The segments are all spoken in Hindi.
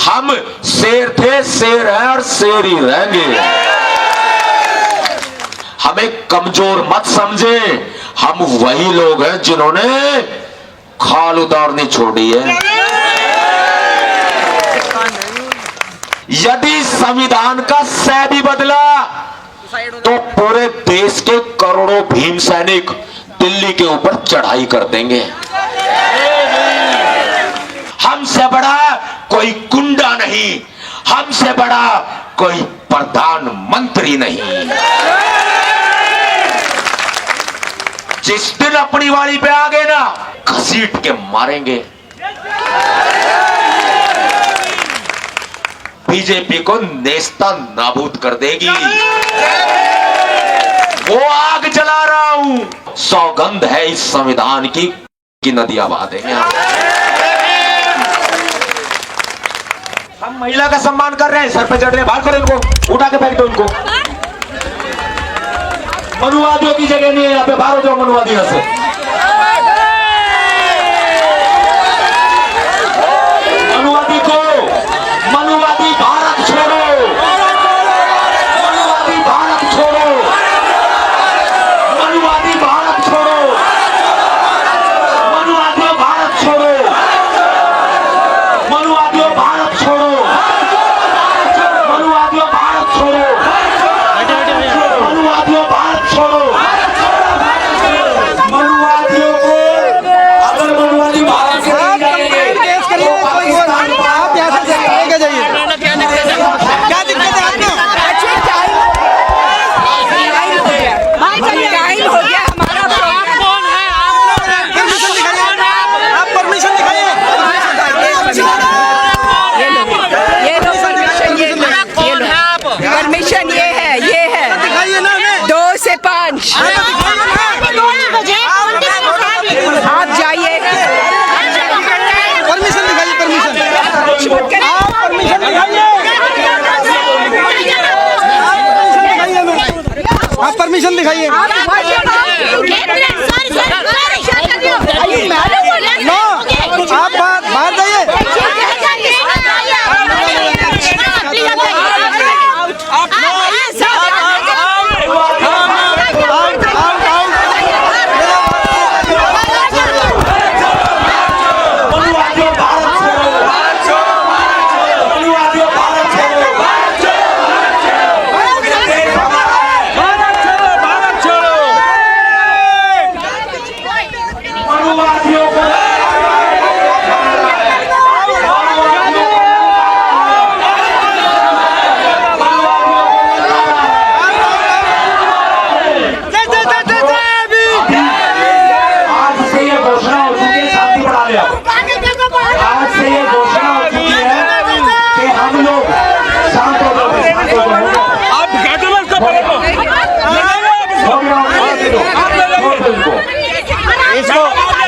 हम शेर थे, शेर हैं और शेर ही रहेंगे। हमें कमजोर मत समझे, हम वही लोग हैं जिन्होंने खाल उतारनी छोड़ी है। यदि संविधान का सै भी बदला तो पूरे देश के करोड़ों भीम सैनिक दिल्ली के ऊपर चढ़ाई कर देंगे। हमसे बड़ा कोई गुंडा नहीं, हमसे बड़ा कोई प्रधानमंत्री नहीं। जिस दिन अपनी वाली पे आ गए ना, घसीट के मारेंगे। बीजेपी को नेस्ता नाबूद कर देगी। वो आग जला रहा हूं, सौगंध है इस संविधान की नदियां बहा देंगे। हम महिला का सम्मान कर रहे हैं, सर पे चढ़ रहे हैं, बाहर करो इनको, उठा के फेंक दो इनको। मनुवादियों की जगह नहीं है यहाँ पे, बाहर हो जाओ मनुवादियों से। मनुवादी को, मनुवादी भारत छोड़ो, मनुवादी भारत छोड़ो, मनुवादी भारत छोड़ो, मनुवादियों भारत छोड़ो, मनुवादियों भारत छोड़ो, मनुवादियों भारत छोड़ो, मनुवादियों भारत छोड़ो। मनुवादियों को अगर मनुवादी भारत से नहीं जाएंगे तो पाकिस्तान आप यहाँ से जाइए। क्या दिक्कत है आपको? टाइम हो गया हमारा। आप कौन है? परमिशन दिखाइए, आप परमिशन दिखाइए। ये लो परमिशन, ये है दिखाइए ना हमें। 2 से 5 आप जाइए। परमिशन दिखाइए, परमिशन। आप परमिशन दिखाइए। आप परमिशन दिखाइए। नो, आप बाहर जाइए।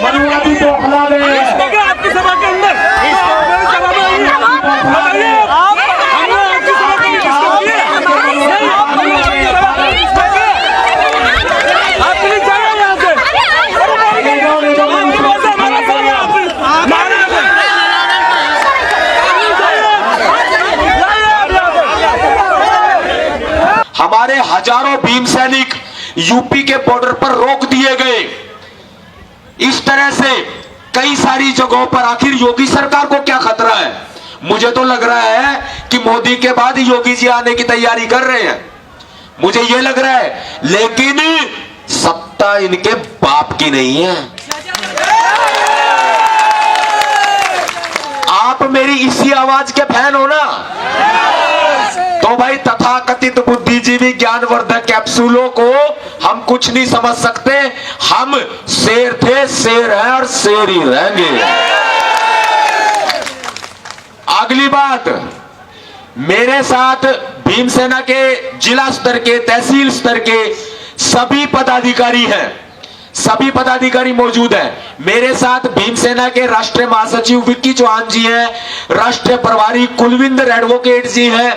मनुवादी तो खिला रहे हैं आपकी सभा के अंदर। हमारे हजारों भीम सैनिक यूपी के बॉर्डर पर रोक दिए गए। इस तरह से कई सारी जगहों पर आखिर योगी सरकार को क्या खतरा है? मुझे तो लग रहा है कि मोदी के बाद योगी जी आने की तैयारी कर रहे हैं, मुझे यह लग रहा है। लेकिन सत्ता इनके बाप की नहीं है। आप मेरी इसी आवाज के फैन हो ना, तो भाई तथाकथित बुद्धिजीवी ज्ञानवर्धक कैप्सूलों को हम कुछ नहीं समझ सकते। हम शेर थे, शेर हैं और शेर ही रहेंगे। अगली बात, मेरे साथ भीमसेना के जिला स्तर के, तहसील स्तर के सभी पदाधिकारी हैं, सभी पदाधिकारी मौजूद हैं। मेरे साथ भीमसेना के राष्ट्रीय महासचिव विक्की चौहान जी हैं, राष्ट्रीय प्रभारी कुलविंदर एडवोकेट जी हैं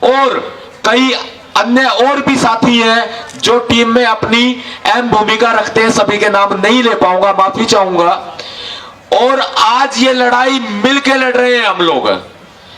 और कई अन्य और भी साथी हैं जो टीम में अपनी अहम भूमिका रखते हैं। सभी के नाम नहीं ले पाऊंगा, माफी चाहूंगा। और आज ये लड़ाई मिलकर लड़ रहे हैं हम लोग।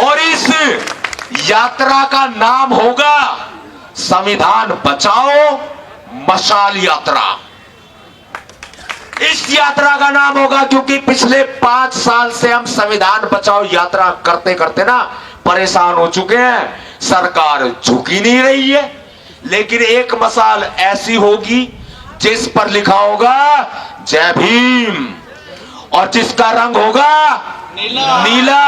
और इस यात्रा का नाम होगा संविधान बचाओ मशाल यात्रा। इस यात्रा का नाम होगा क्योंकि पिछले 5 साल से हम संविधान बचाओ यात्रा करते करते ना परेशान हो चुके हैं। सरकार झुकी नहीं रही है, लेकिन एक मशाल ऐसी होगी जिस पर लिखा होगा जय भीम, और जिसका रंग होगा नीला,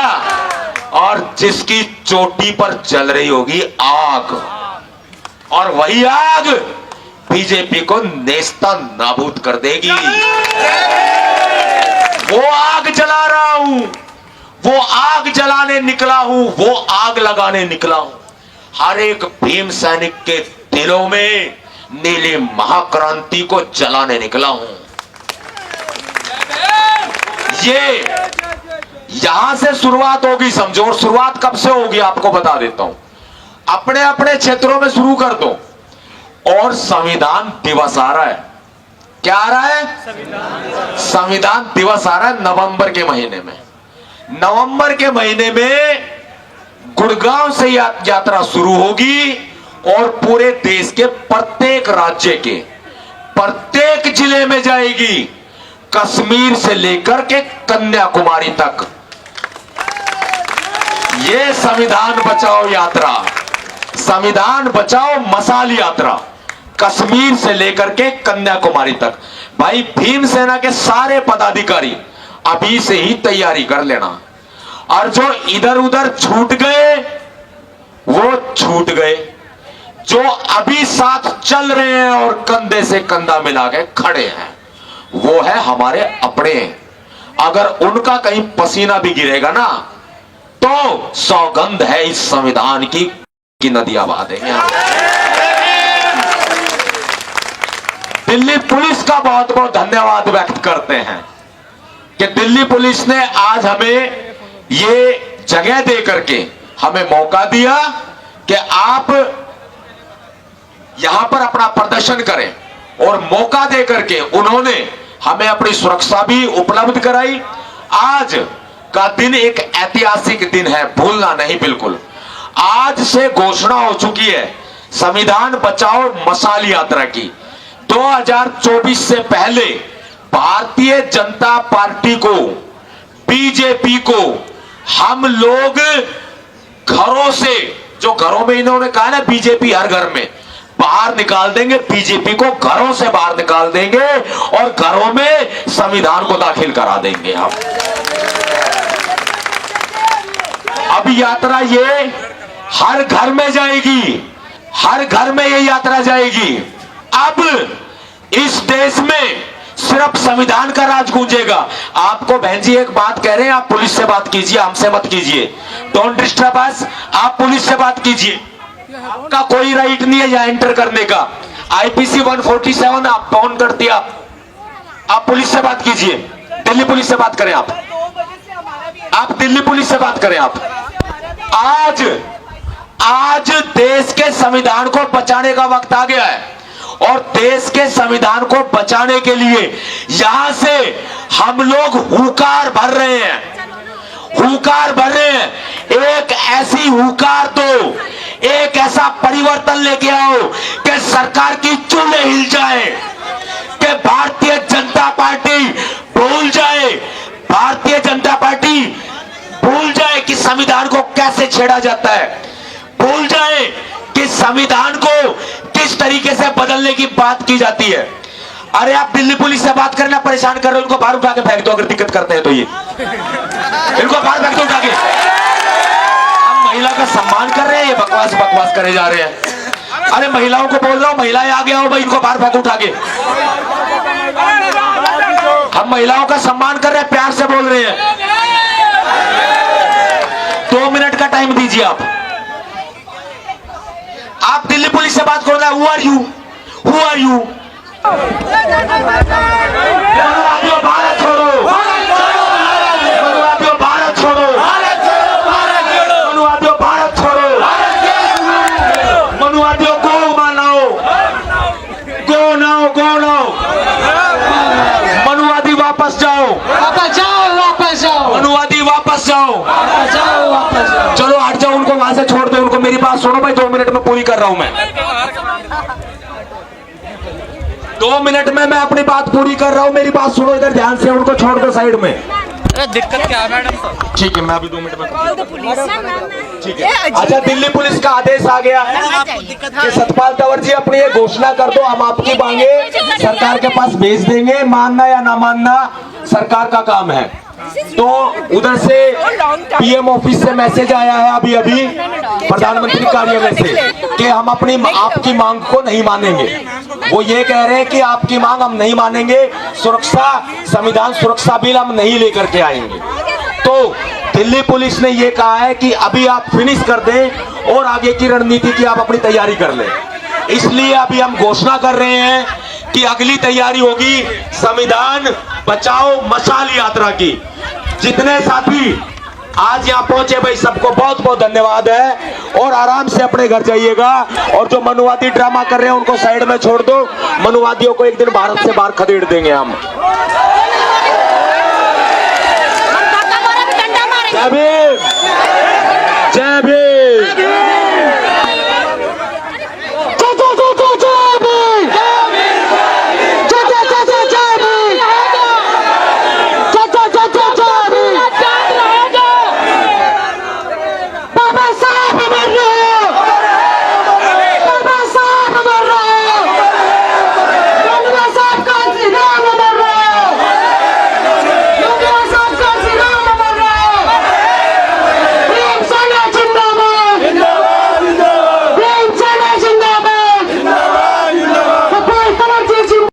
और जिसकी चोटी पर जल रही होगी आग, और वही आग बीजेपी को नेस्ता नाबूद कर देगी। वो आग जला रहा हूं, वो आग जलाने निकला हूं, वो आग लगाने निकला हूं। हर एक भीम सैनिक के दिलों में नीली महाक्रांति को जलाने निकला हूं। ये यहां से शुरुआत होगी समझो, और शुरुआत कब से होगी आपको बता देता हूं। अपने अपने क्षेत्रों में शुरू कर दो। और संविधान दिवस आ रहा है। क्या आ रहा है? संविधान दिवस आ रहा है नवंबर के महीने में। नवंबर के महीने में गुड़गांव से यात्रा शुरू होगी और पूरे देश के प्रत्येक राज्य के प्रत्येक जिले में जाएगी, कश्मीर से लेकर के कन्याकुमारी तक। ये संविधान बचाओ यात्रा, संविधान बचाओ मशाल यात्रा, कश्मीर से लेकर के कन्याकुमारी तक। भाई भीम सेना के सारे पदाधिकारी अभी से ही तैयारी कर लेना, और जो इधर उधर छूट गए वो छूट गए, जो अभी साथ चल रहे हैं और कंधे से कंधा मिला के खड़े हैं वो है हमारे अपने। अगर उनका कहीं पसीना भी गिरेगा ना तो सौगंध है इस संविधान की नदियां बहा देंगे हम। दिल्ली पुलिस का बहुत बहुत धन्यवाद व्यक्त करते हैं कि दिल्ली पुलिस ने आज हमें ये जगह दे करके हमें मौका दिया कि आप यहां पर अपना प्रदर्शन करें, और मौका दे करके उन्होंने हमें अपनी सुरक्षा भी उपलब्ध कराई। आज का दिन एक ऐतिहासिक दिन है, भूलना नहीं बिल्कुल। आज से घोषणा हो चुकी है संविधान बचाओ मशाल यात्रा की। 2024 से पहले भारतीय जनता पार्टी को, बीजेपी को हम लोग घरों से, जो घरों में इन्होंने कहा ना बीजेपी हर घर में, बाहर निकाल देंगे। बीजेपी को घरों से बाहर निकाल देंगे और घरों में संविधान को दाखिल करा देंगे हम। अब यात्रा ये हर घर में जाएगी, हर घर में ये यात्रा जाएगी। अब इस देश में सिर्फ संविधान का राज गूंजेगा। आपको बहन जी एक बात कह रहे हैं, आप पुलिस से बात कीजिए, हमसे मत कीजिए। Don't disturb us. आप पुलिस से बात कीजिए, आपका कोई राइट नहीं है यहाँ एंटर करने का। आईपीसी 147 आप ऑन कर दिया। आप पुलिस से बात कीजिए, दिल्ली पुलिस से बात करें। आप दिल्ली पुलिस से बात करें। आप आज देश के संविधान को बचाने का वक्त आ गया है, और देश के संविधान को बचाने के लिए यहां से हम लोग हुंकार भर रहे हैं, हुंकार भर रहे हैं। एक ऐसी हुंकार दो, एक ऐसा परिवर्तन लेके आओ कि सरकार की चूल्हे हिल जाए, कि भारतीय जनता पार्टी भूल जाए, भारतीय जनता पार्टी भूल जाए कि संविधान को कैसे छेड़ा जाता है, भूल जाए कि संविधान को किस तरीके से बदलने की बात की जाती है। अरे आप दिल्ली पुलिस से बात करना, परेशान कर रहे हो, इनको बाहर उठा के फेंक दो अगर दिक्कत करते हैं तो। ये इनको बाहर फेंक दो उठा के। हम महिला का सम्मान कर रहे हैं, ये बकवास बकवास करे जा रहे हैं। अरे महिलाओं को बोल रहा हूं, महिलाएं आ गया हो भाई, इनको बाहर फेंको उठा के। हम महिलाओं का सम्मान कर रहे हैं, प्यार से बोल रहे हैं। 2 मिनट का टाइम दीजिए। आप दिल्ली पुलिस से बात करो ना। Who are you? Who are you? मनुवादियों भारत छोड़ो, मनुवादियों भारत छोड़ो, मनुवादियों भारत छोड़ो, मनुवादियों गो मानाओ, गो नाओ, गो नाओ। मनुवादी वापस जाओ, वापस जाओ, वापस जाओ, मनुवादी वापस जाओ, वापस जाओ, वापस जाओ। वहां से छोड़ दो उनको। मेरी बात सुनो भाई, 2 मिनट में पूरी कर रहा हूं मैं। 2 मिनट में मैं अपनी बात पूरी कर रहा हूं, मेरी बात सुनो इधर ध्यान से। उनको छोड़ दो साइड में। दिक्कत क्या है मैडम? ठीक है, मैं अभी 2 मिनट में। ठीक है। ये अच्छा, दिल्ली पुलिस का आदेश आ गया है कि सतपाल तंवर जी अपनी ये घोषणा कर दो, हम आपकी मांगे सरकार के पास भेज देंगे। मानना या ना मानना सरकार का काम है। तो उधर से पीएम ऑफिस से मैसेज आया है अभी अभी प्रधानमंत्री कार्यालय से कि हम अपनी आपकी मांग को नहीं मानेंगे। वो ये कह रहे हैं कि आपकी मांग हम नहीं मानेंगे, सुरक्षा संविधान सुरक्षा बिल हम नहीं लेकर के आएंगे। तो दिल्ली पुलिस ने ये कहा है कि अभी आप फिनिश कर दें और आगे की रणनीति की आप अपनी तैयारी कर लें। इसलिए अभी हम घोषणा कर रहे हैं कि अगली तैयारी होगी संविधान बचाओ मशाल यात्रा की। जितने साथी आज यहाँ पहुंचे भाई, सबको बहुत बहुत धन्यवाद है। और आराम से अपने घर जाइएगा। और जो मनुवादी ड्रामा कर रहे हैं उनको साइड में छोड़ दो। मनुवादियों को एक दिन भारत से बाहर खदेड़ देंगे हम।